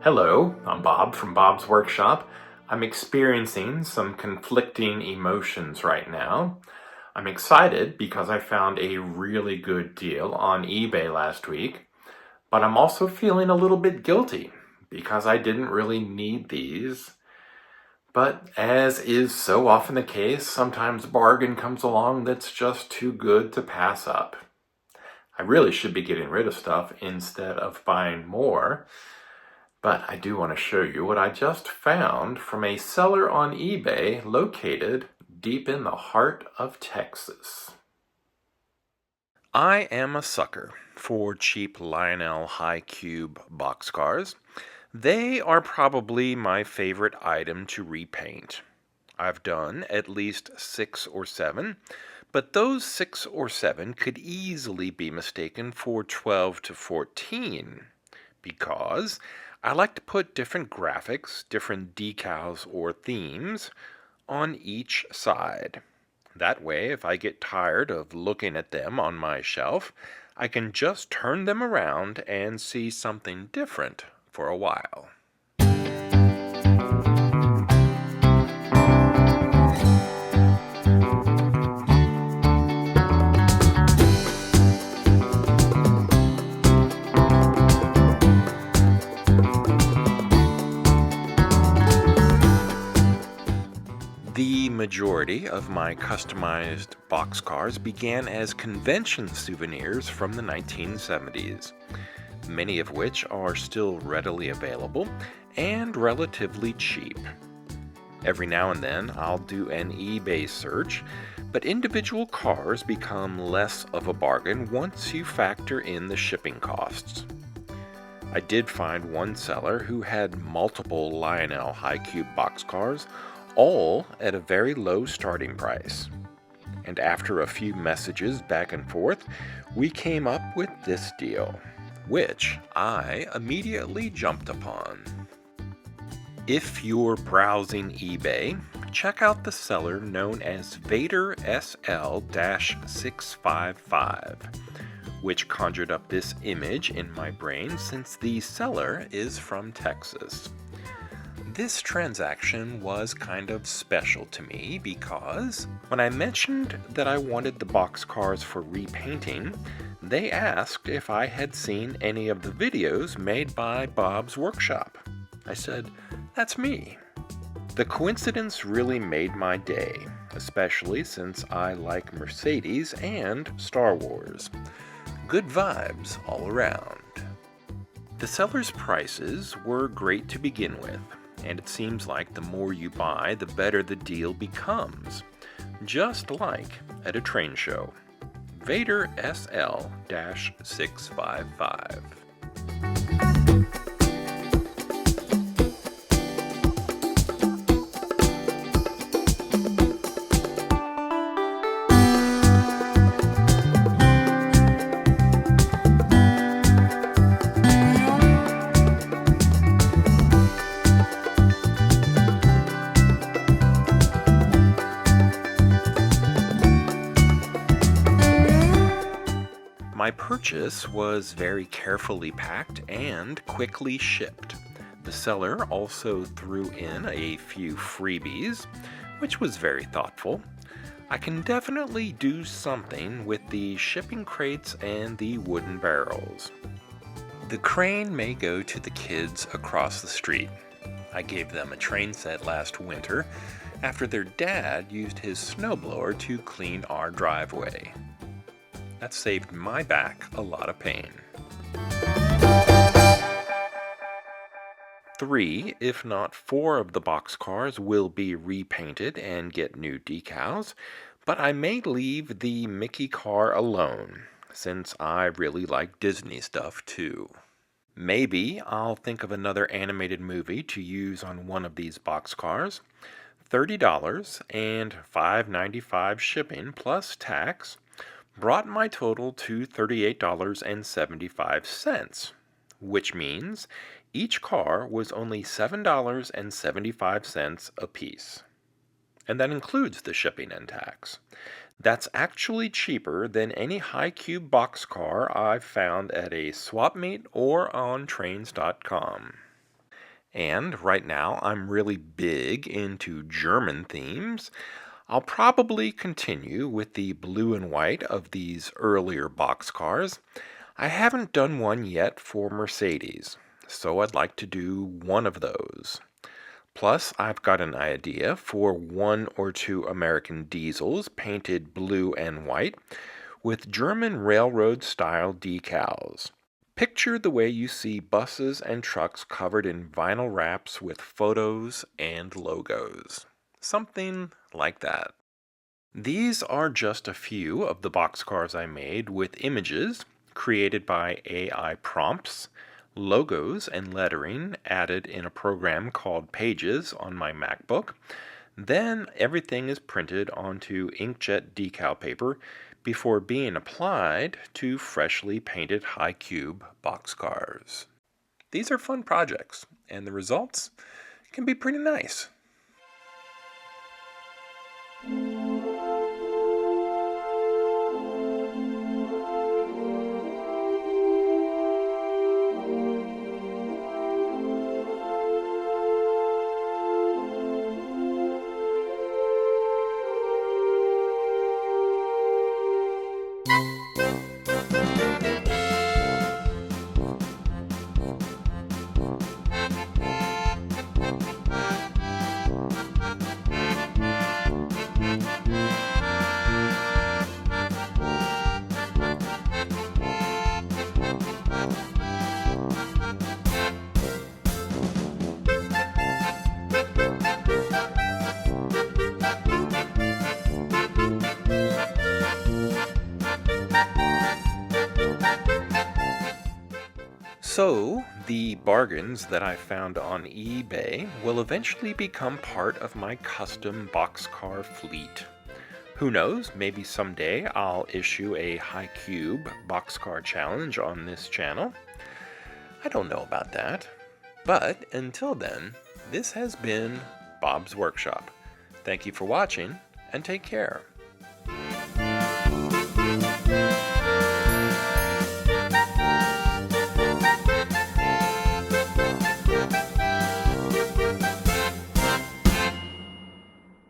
Hello, I'm Bob from Bob's Workshop. I'm experiencing some conflicting emotions right now. I'm excited because I found a really good deal on eBay last week, but I'm also feeling a little bit guilty because I didn't really need these. But as is so often the case, sometimes a bargain comes along that's just too good to pass up. I really should be getting rid of stuff instead of buying more. But I do want to show you what I just found from a seller on eBay located deep in the heart of Texas. I am a sucker for cheap Lionel Hi-Cube Boxcars. They are probably my favorite item to repaint. I've done at least 6 or 7, but those 6 or 7 could easily be mistaken for 12 to 14 because I like to put different graphics, different decals or themes on each side. That way, if I get tired of looking at them on my shelf, I can just turn them around and see something different for a while. The majority of my customized boxcars began as convention souvenirs from the 1970s, many of which are still readily available and relatively cheap. Every now and then I'll do an eBay search, but individual cars become less of a bargain once you factor in the shipping costs. I did find one seller who had multiple Lionel Hi-Cube boxcars, all at a very low starting price. And after a few messages back and forth, we came up with this deal, which I immediately jumped upon. If you're browsing eBay, check out the seller known as Vader SL-655, which conjured up this image in my brain since the seller is from Texas. This transaction was kind of special to me because when I mentioned that I wanted the boxcars for repainting, they asked if I had seen any of the videos made by Bob's Workshop. I said, "That's me." The coincidence really made my day, especially since I like Mercedes and Star Wars. Good vibes all around. The seller's prices were great to begin with, and it seems like the more you buy, the better the deal becomes, just like at a train show. Vader SL-655. My purchase was very carefully packed and quickly shipped. The seller also threw in a few freebies, which was very thoughtful. I can definitely do something with the shipping crates and the wooden barrels. The crane may go to the kids across the street. I gave them a train set last winter after their dad used his snowblower to clean our driveway. That saved my back a lot of pain. 3, if not 4 of the boxcars will be repainted and get new decals, but I may leave the Mickey car alone, since I really like Disney stuff too. Maybe I'll think of another animated movie to use on one of these boxcars. $30 and $5.95 shipping plus tax brought my total to $38.75, which means each car was only $7.75 a piece. And that includes the shipping and tax. That's actually cheaper than any Hi-Cube boxcar I've found at a swap meet or on trains.com. And right now, I'm really big into German themes. I'll probably continue with the blue and white of these earlier boxcars. I haven't done one yet for Mercedes, so I'd like to do one of those. Plus, I've got an idea for one or two American diesels painted blue and white with German railroad style decals. Picture the way you see buses and trucks covered in vinyl wraps with photos and logos. Something like that. These are just a few of the boxcars I made with images created by AI prompts, logos and lettering added in a program called Pages on my MacBook. Then everything is printed onto inkjet decal paper before being applied to freshly painted Hi-Cube boxcars. These are fun projects, and the results can be pretty nice. So, the bargains that I found on eBay will eventually become part of my custom boxcar fleet. Who knows, maybe someday I'll issue a Hi-Cube boxcar challenge on this channel. I don't know about that. But until then, this has been Bob's Workshop. Thank you for watching, and take care.